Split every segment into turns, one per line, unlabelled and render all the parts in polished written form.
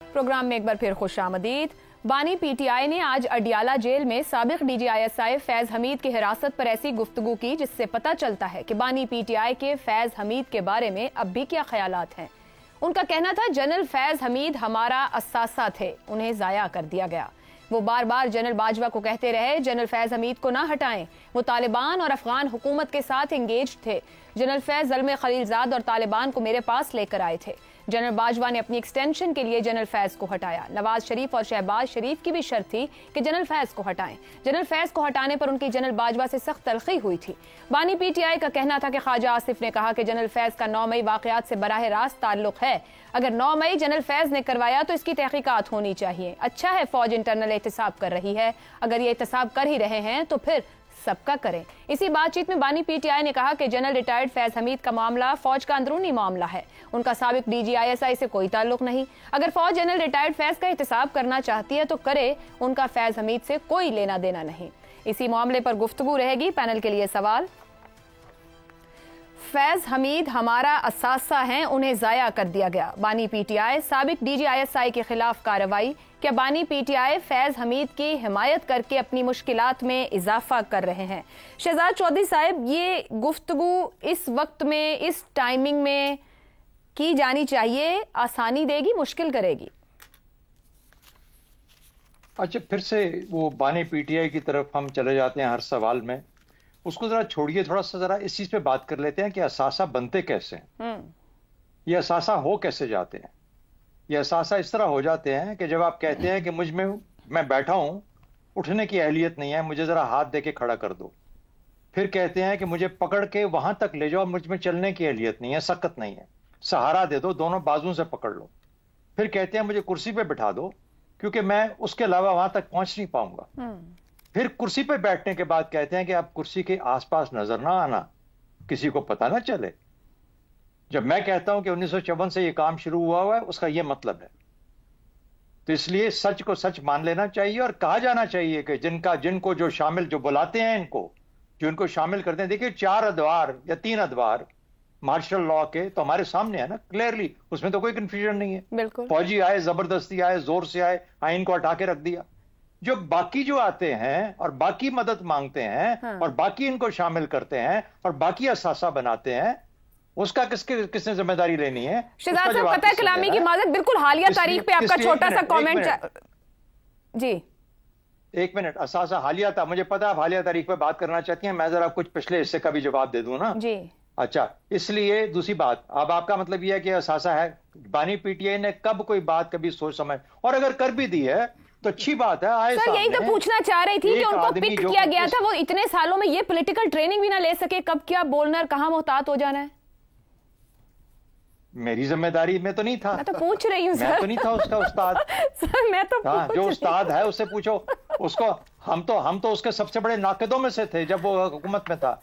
Programme में एक बार फिर खुश आमदीद। बानी पीटीआई ने आज अडियाला जेल में साबिक DGISI फैज हमीद की हिरासत पर ऐसी गुफ्तगू की जिससे पता चलता है कि बानी पीटीआई के फैज हमीद के बारे में अब भी क्या ख्यालात हैं। उनका कहना था जनरल फैज हमीद हमारा असासा थे, उन्हें जाया कर दिया गया। वो बार बार जनरल बाजवा को कहते रहे जनरल फैज हमीद को ना हटाएं, वो तालिबान और अफगान हुकूमत के साथ एंगेज थे। जनरल फैज ज़ल्मे खलीलजाद और तालिबान को मेरे पास लेकर आए थे। जनरल बाजवा ने अपनी एक्सटेंशन के लिए जनरल फैज को हटाया। नवाज शरीफ और शहबाज शरीफ की भी शर्त थी कि जनरल फैज को हटाएं। जनरल फैज को हटाने पर उनकी जनरल बाजवा से सख्त तलखी हुई थी। बानी पीटीआई का कहना था कि ख्वाजा आसिफ ने कहा कि जनरल फैज का 9 मई वाकयात से बराह रास्त ताल्लुक है। अगर 9 मई जनरल फैज ने करवाया तो इसकी तहकीकात होनी चाहिए। अच्छा है फौज इंटरनल एहतसाब कर रही है, अगर ये एहतसाब कर ही रहे हैं तो फिर सबका करें। इसी बातचीत में बानी पीटीआई ने कहा कि जनरल रिटायर्ड फैज हमीद का मामला फौज का अंदरूनी मामला है, उनका साबिक DGISI से कोई ताल्लुक नहीं। अगर फौज जनरल रिटायर्ड फैज का एहतसाब करना चाहती है तो करे, उनका फैज हमीद से कोई लेना देना नहीं। इसी मामले पर गुफ्तगू रहेगी। पैनल के लिए सवाल। फैज हमीद हमारा असासा हैं, उन्हें जाया कर दिया गया। बानी पीटीआई साबिक DGISI के खिलाफ कार्रवाई। क्या बानी पीटीआई फैज हमीद की हिमायत करके अपनी मुश्किलात में इजाफा कर रहे हैं? शहजाद चौधरी साहब, ये गुफ्तगू इस वक्त में, इस टाइमिंग में की जानी चाहिए, आसानी देगी, मुश्किल करेगी?
अच्छा, फिर से वो बानी पीटीआई की तरफ हम चले जाते हैं हर सवाल में। उसको जरा छोड़िए, थोड़ा सा जरा इस चीज पे बात कर लेते हैं कि असासा बनते कैसे हैं, ये असासा हो कैसे जाते हैं। ये असासा इस तरह हो जाते हैं कि जब आप कहते हैं कि मुझ में, मैं बैठा हूं, उठने की अहलियत नहीं है, मुझे जरा हाथ दे के खड़ा कर दो। फिर कहते हैं कि मुझे पकड़ के वहां तक ले जाओ, मुझ में चलने की अहलियत नहीं है, सकत नहीं है, सहारा दे दो, दोनों बाजुओं से पकड़ लो। फिर कहते हैं मुझे कुर्सी पे बिठा दो क्योंकि मैं उसके अलावा वहां तक पहुंच नहीं पाऊंगा। फिर कुर्सी पे बैठने के बाद कहते हैं कि आप कुर्सी के आसपास नजर ना आना, किसी को पता ना चले। जब मैं कहता हूं कि 1954 से ये काम शुरू हुआ है, उसका ये मतलब है। तो इसलिए सच को सच मान लेना चाहिए और कहा जाना चाहिए कि जिनको जो शामिल, जो बुलाते हैं इनको, जो इनको शामिल करते हैं, देखिए 4 अदवार या 3 अदवार मार्शल लॉ के तो हमारे सामने है ना, क्लियरली, उसमें तो कोई कंफ्यूजन नहीं है।
बिल्कुल।
फौजी आए, जबरदस्ती आए, जोर से आए, आइन को हटा के रख दिया। जो बाकी जो आते हैं और बाकी मदद मांगते हैं और बाकी इनको शामिल करते हैं और बाकी असासा बनाते हैं, उसका किसने जिम्मेदारी लेनी है?
शहजाद साहब, कतई कलामी की माजरत, बिल्कुल हालिया तारीख पे आपका छोटा सा कमेंट। जी
1 मिनट। असासा हालिया था, मुझे पता आप हालिया तारीख पे बात करना चाहती हैं, मैं जरा कुछ पिछले हिस्से का भी जवाब दे दूं ना
जी।
अच्छा, इसलिए दूसरी बात, अब आपका मतलब यह है कि असासा है। बानी पीटीआई ने कब कोई बात कभी सोच समझ, और अगर कर भी दी है तो अच्छी बात है। आए
सर, यही तो पूछना चाह रही थी कि उनको पिक किया गया था, वो इतने सालों में ये पॉलिटिकल ट्रेनिंग भी ना ले सके, कब क्या बोलना है, कहां मोहतात हो जाना है।
मेरी जिम्मेदारी में तो नहीं था।
मैं तो पूछ रही हूँ सर।
मैं तो नहीं था उसका उस्ताद।
सर मैं तो
जो उस्ताद है उससे पूछो उसको। हम तो उसके सबसे बड़े नाक़िदों में से थे जब वो हुकूमत में था,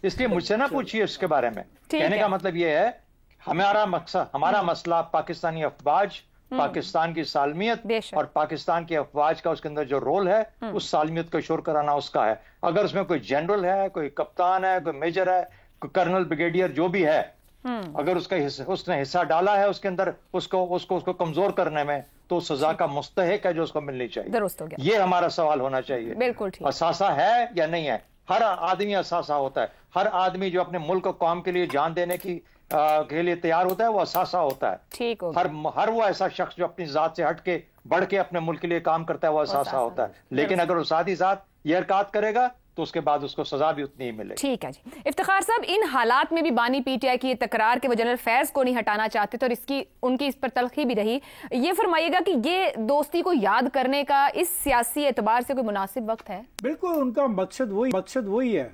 इसलिए मुझसे ना पूछिए उसके बारे में। कहने का मतलब ये है, हमारा मकसद, हमारा मसला पाकिस्तानी अफवाज, पाकिस्तान की सालमियत और पाकिस्तान की अफवाज का उसके अंदर जो रोल है, उस सालमियत को शोर कराना उसका है। अगर उसमें कोई जनरल है, कोई कप्तान है, कोई मेजर है, कोई कर्नल, ब्रिगेडियर, जो भी है, अगर उसने हिस्सा डाला है उसके अंदर, उसको कमजोर करने में, तो सजा का मुस्तहिक है जो उसको मिलनी चाहिए।
दुरुस्त हो गया।
ये हमारा सवाल होना चाहिए।
बिल्कुल ठीक।
असासा है या नहीं है? हर आदमी असासा होता है। हर आदमी जो अपने मुल्क और कौम के लिए जान देने के लिए तैयार होता है, वो असासा होता है।
ठीक हो।
हर वो ऐसा शख्स जो अपनी जात से हट के बढ़ के अपने मुल्क के लिए काम करता है, वो असासा होता है। लेकिन अगर वो साथ ही साथ ये हरकत करेगा तो उसके बाद उसको सजा भी उतनी ही मिलेगी।
ठीक है जी। इफ्तिखार साहब, इन हालात में भी बानी पीटीआई की ये तकरार के वो जनरल फैज को नहीं हटाना चाहते थे और उनकी इस पर तलखी भी रही। ये फरमाइएगा कि ये दोस्ती को याद करने का इस सियासी एतबार से कोई मुनासिब वक्त है?
बिल्कुल, उनका मकसद वही है।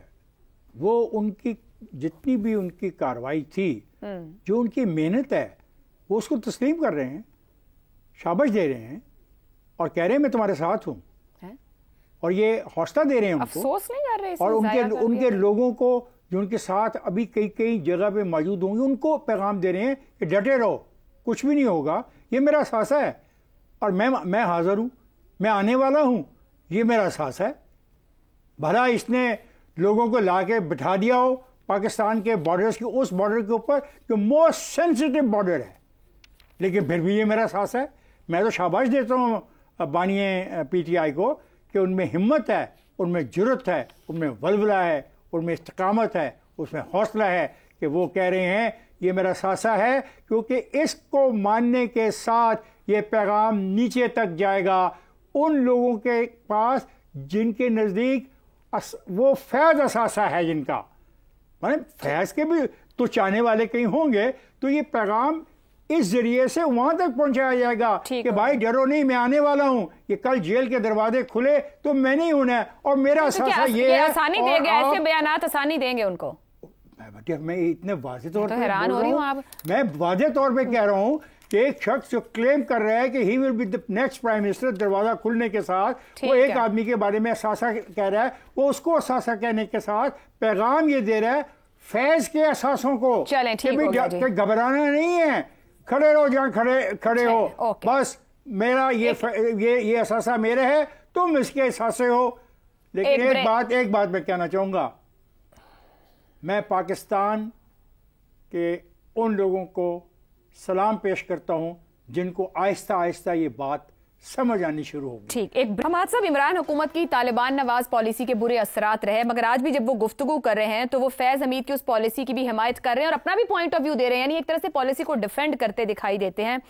वो उनकी जितनी भी उनकी कार्रवाई थी, जो उनकी मेहनत है, वो उसको तस्लीम कर रहे हैं, शाबाश दे रहे हैं और कह रहे हैं मैं तुम्हारे साथ हूँ, और ये हौसला दे रहे हैं उनको।
अफसोस नहीं कर रहे
और उनके लोगों को जो उनके साथ अभी कई जगह पे मौजूद होंगे, उनको पैगाम दे रहे हैं कि डटे रहो, कुछ भी नहीं होगा, ये मेरा एहसास है और मैं हाजिर हूँ, मैं आने वाला हूँ, ये मेरा एहसास है। भला इसने लोगों को ला के बिठा दिया हो पाकिस्तान के बॉर्डर्स के, उस बॉर्डर के ऊपर जो मोस्ट सेंसिटिव बॉर्डर है, लेकिन फिर भी ये मेरा एहसास है, मैं तो शाबाश देता हूँ बानी PTI को कि उनमें हिम्मत है, उनमें जुर्रत है, उनमें वल्वला है, उनमें इस्तिकामत है, उसमें हौसला है कि वो कह रहे हैं ये मेरा सासा है, क्योंकि इसको मानने के साथ ये पैगाम नीचे तक जाएगा उन लोगों के पास जिनके नज़दीक वो फैज़ असासा है, जिनका माने फैज़ के भी तो चाहने वाले कहीं होंगे, तो ये पैगाम इस जरिए से वहां तक पहुंचाया जाएगा कि भाई डरो नहीं, मैं आने वाला हूं, ये कल जेल के दरवाजे खुले तो मैं नहीं होना है और मेरा असासा ये है।
आसानी देंगे ऐसे बयानात, आसानी देंगे उनको?
मैं इतने वाज़े तौर पे
हैरान हो रही हूं आप।
मैं वाज़े तौर पे कह रहा हूं कि एक शख्स जो क्लेम कर रहा है कि he will be the next prime minister, दरवाजा खुलने के साथ वो एक आदमी के बारे में असासा कह रहा है, वो उसको असासा कहने के साथ पैगाम ये दे रहा है फैज के असासों को कि घबराना नहीं है, खड़े रहो जहां खड़े हो, बस मेरा ये असासा मेरे है, तुम इसके असासे हो। लेकिन एक बात मैं कहना चाहूंगा, मैं पाकिस्तान के उन लोगों को सलाम पेश करता हूं जिनको आहिस्ता आहिस्ता ये बात समझ आनी शुरू होगी। ठीक, एक
हमाद साहब, इमरान हुकूमत की तालिबान नवाज पॉलिसी के बुरे असरात रहे, मगर आज भी जब वो गुफ्तगू कर रहे हैं तो वो फैज हमीद की उस पॉलिसी की भी हिमायत कर रहे हैं और अपना भी पॉइंट ऑफ व्यू दे रहे हैं, यानी एक तरह से पॉलिसी को डिफेंड करते दिखाई देते हैं।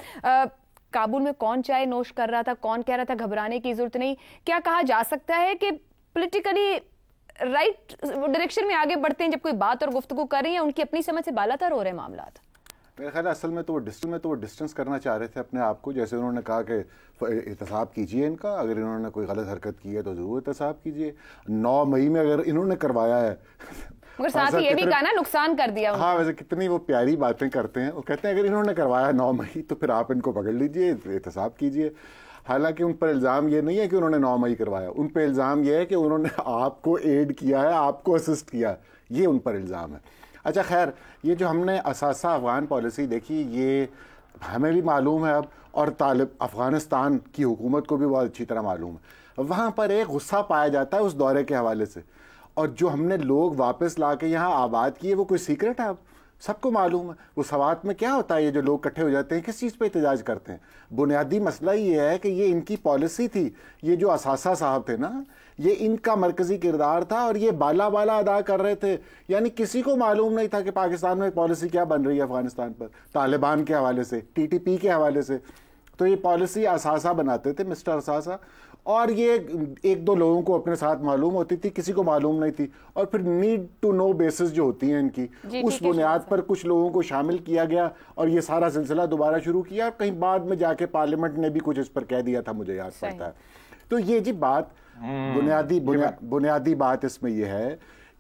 काबुल में कौन चाय नोश कर रहा था, कौन कह रहा था घबराने की जरूरत नहीं? क्या कहा जा सकता है कि पॉलिटिकली राइट डायरेक्शन में आगे बढ़ते हैं जब कोई बात और गुफ्तगू कर रही है, उनकी अपनी समझ से बालातर हो रहे हैं मामला?
मेरे ख्याल असल में तो वो डिस्टेंस करना चाह रहे थे अपने आप को, जैसे उन्होंने कहा कि एहतसाब कीजिए इनका, अगर इन्होंने कोई गलत हरकत की है तो ज़रूर एहतसाब कीजिए। 9 मई में अगर इन्होंने करवाया है,
मगर साथ ही ये भी कहा ना नुकसान कर दिया।
हाँ, वैसे कितनी वो प्यारी बातें करते हैं, वो कहते हैं अगर इन्होंने करवाया 9 मई तो फिर आप इनको पकड़ लीजिए, एहतसाब कीजिए। हालांकि उन पर इल्ज़ाम ये नहीं है कि उन्होंने 9 मई करवाया, उन पर इल्ज़ाम ये है कि उन्होंने आपको एड किया है, आपको असिस्ट किया, ये उन पर इल्ज़ाम है। अच्छा खैर, ये जो हमने असासा अफ़गान पॉलिसी देखी, ये हमें भी मालूम है अब, और अफ़गानिस्तान की हुकूमत को भी बहुत अच्छी तरह मालूम है। वहाँ पर एक गुस्सा पाया जाता है उस दौरे के हवाले से, और जो हमने लोग वापस ला के यहाँ आबाद किए वो कोई सीक्रेट है? अब सबको मालूम है वो सवात में क्या होता है, ये जो लोग इकट्ठे हो जाते हैं किस चीज़ पे एहतजाज करते हैं। बुनियादी मसला ये है कि ये इनकी पॉलिसी थी, ये जो असासा साहब थे ना, ये इनका मरकजी किरदार था और ये बाला अदा कर रहे थे। यानी किसी को मालूम नहीं था कि पाकिस्तान में पॉलिसी क्या बन रही है अफगानिस्तान पर, तालिबान के हवाले से, TTP के हवाले से। तो ये पॉलिसी असासा बनाते थे, मिस्टर असासा, और ये 1-2 लोगों को अपने साथ मालूम होती थी, किसी को मालूम नहीं थी। और फिर नीड टू नो बेसिस जो होती हैं इनकी, उस बुनियाद पर कुछ लोगों को शामिल किया गया और ये सारा सिलसिला दोबारा शुरू किया। कहीं बाद में जाके पार्लियामेंट ने भी कुछ इस पर कह दिया था, मुझे याद पड़ता है। तो ये जी बात बुनियादी बात इसमें यह है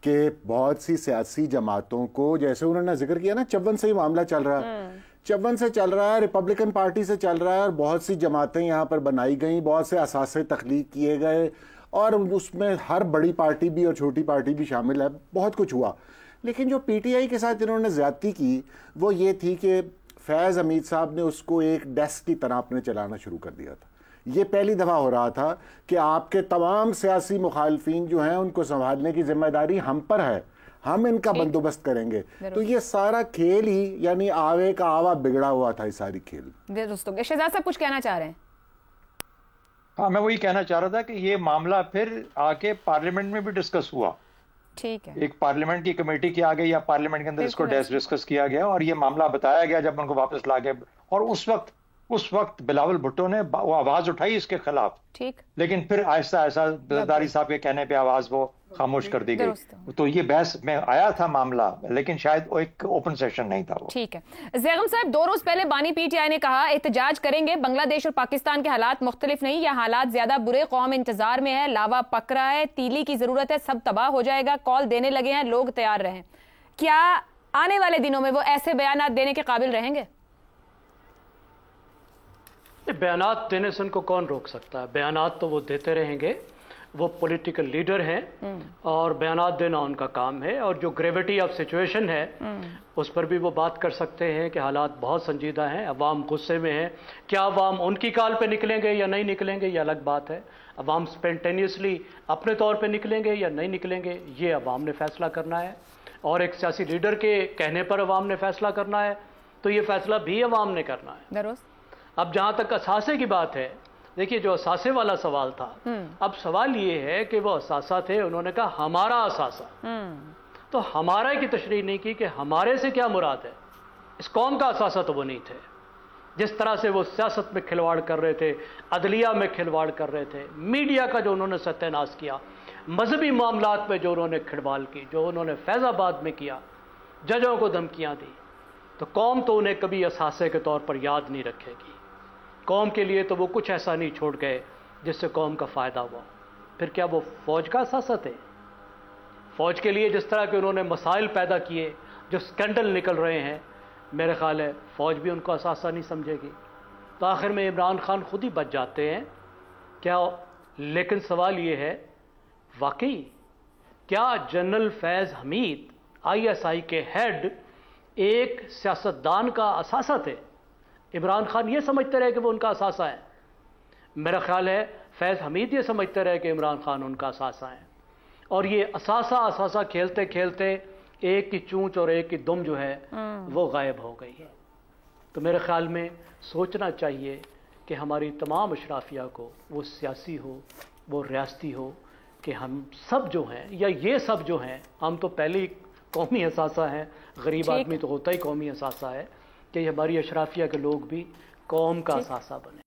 कि बहुत सी सियासी जमातों को, जैसे उन्होंने जिक्र किया ना, चव्वन से ही मामला चल रहा है, चव्वन से चल रहा है, रिपब्लिकन पार्टी से चल रहा है, और बहुत सी जमातें यहाँ पर बनाई गई, बहुत से असासे तख्लीक किए गए, और उसमें हर बड़ी पार्टी भी और छोटी पार्टी भी शामिल है, बहुत कुछ हुआ। लेकिन जो PTI के साथ इन्होंने ज्यादती की वो ये थी कि फैज़ हमीद साहब ने उसको एक डेस्क की तरह अपने चलाना शुरू कर दिया था। ये पहली दफ़ा हो रहा था कि आपके तमाम सियासी मुखालफीन जो हैं उनको संभालने की जिम्मेदारी हम पर है, हम इनका बंदोबस्त करेंगे। तो ये सारा खेल ही, यानी आवे का आवा बिगड़ा हुआ था, ये सारी खेल।
दोस्तों, शहजाद साहब कुछ कहना चाह रहे हैं?
हाँ, मैं वही कहना चाह रहा था कि ये मामला फिर आके पार्लियामेंट में भी डिस्कस हुआ।
ठीक है, एक
पार्लियामेंट की कमेटी की आ गई या पार्लियामेंट के अंदर इसको डिस्कस किया गया और ये मामला बताया गया जब उनको वापस ला गए। और उस वक्त बिलावल भुट्टो ने वो आवाज उठाई इसके खिलाफ, ठीक, लेकिन फिर आहिस्ता आहिस्ता जरदारी साहब के कहने पे आवाज वो खामोश कर दी गई। तो ये बहस में आया था मामला, लेकिन शायद वो एक ओपन सेशन नहीं था वो।
ठीक है, ज़ैगम साहब, 2 रोज पहले बानी PTI ने कहा एहतजाज करेंगे, बांग्लादेश और पाकिस्तान के हालात मुख्तलिफ नहीं, या हालात ज्यादा बुरे, कौम इंतजार में है, लावा पक रहा है, तीली की जरूरत है, सब तबाह हो जाएगा, कॉल देने लगे हैं, लोग तैयार रहें। क्या आने वाले दिनों में वो ऐसे बयानात देने के काबिल रहेंगे?
बयानात देने से उनको कौन रोक सकता है? बयानात तो वो देते रहेंगे, वो पॉलिटिकल लीडर हैं और बयानात देना उनका काम है। और जो ग्रेविटी ऑफ सिचुएशन है उस पर भी वो बात कर सकते हैं कि हालात बहुत संजीदा हैं, अवाम गुस्से में है। क्या अवाम उनकी काल पे निकलेंगे या नहीं निकलेंगे, ये अलग बात है। अवाम स्पेंटेनियसली अपने तौर पे निकलेंगे या नहीं निकलेंगे, ये अवाम ने फैसला करना है। और एक सियासी लीडर के कहने पर अवाम ने फैसला करना है, तो ये फैसला भी अवाम ने करना है। اب جہاں تک اثاثے کی بات ہے، دیکھیے جو اثاثے والا سوال تھا، اب سوال یہ ہے کہ وہ اثاثہ تھے، انہوں نے کہا ہمارا اثاثہ، تو ہمارا کی تشریح نہیں کی کہ ہمارے سے کیا مراد ہے۔ اس قوم کا اثاثہ تو وہ نہیں تھے۔ جس طرح سے وہ سیاست میں کھلواڑ کر رہے تھے، عدلیہ میں کھلواڑ کر رہے تھے، میڈیا کا جو انہوں نے ستیہ ناش کیا، مذہبی معاملات میں جو انہوں نے کھڑبال کی، جو انہوں نے فیض آباد میں کیا، ججوں کو دھمکیاں دی، تو قوم تو انہیں کبھی اثاثے کے طور پر یاد نہیں رکھے گی۔ قوم کے لیے تو وہ کچھ ایسا نہیں چھوڑ گئے جس سے قوم کا فائدہ ہوا۔ پھر کیا وہ فوج کا اثاثہ تھے؟ فوج کے لیے جس طرح کہ انہوں نے مسائل پیدا کیے، جو سکینڈل نکل رہے ہیں، میرے خیال ہے فوج بھی ان کو اثاثہ نہیں سمجھے گی۔ تو آخر میں عمران خان خود ہی بچ جاتے ہیں کیا؟ لیکن سوال یہ ہے، واقعی کیا جنرل فیض حمید ISI کے ہیڈ ایک سیاستدان کا اثاثہ تھے؟ عمران خان یہ سمجھتے رہے کہ وہ ان کا اثاثہ ہے؟ میرا خیال ہے فیض حمید یہ سمجھتے رہے کہ عمران خان ان کا اثاثہ ہے، اور یہ اثاثہ کھیلتے کھیلتے ایک کی چونچ اور ایک کی دم جو ہے وہ غائب ہو گئی ہے۔ تو میرے خیال میں سوچنا چاہیے کہ ہماری تمام اشرافیہ کو، وہ سیاسی ہو، وہ ریاستی ہو، کہ ہم سب جو ہیں، یا یہ سب جو ہیں، ہم تو پہلے ہی قومی اثاثہ ہیں، غریب آدمی تو ہوتا ہی قومی اثاثہ ہے، کہ ہماری اشرافیہ کے لوگ بھی قوم کا اثاثہ بنے۔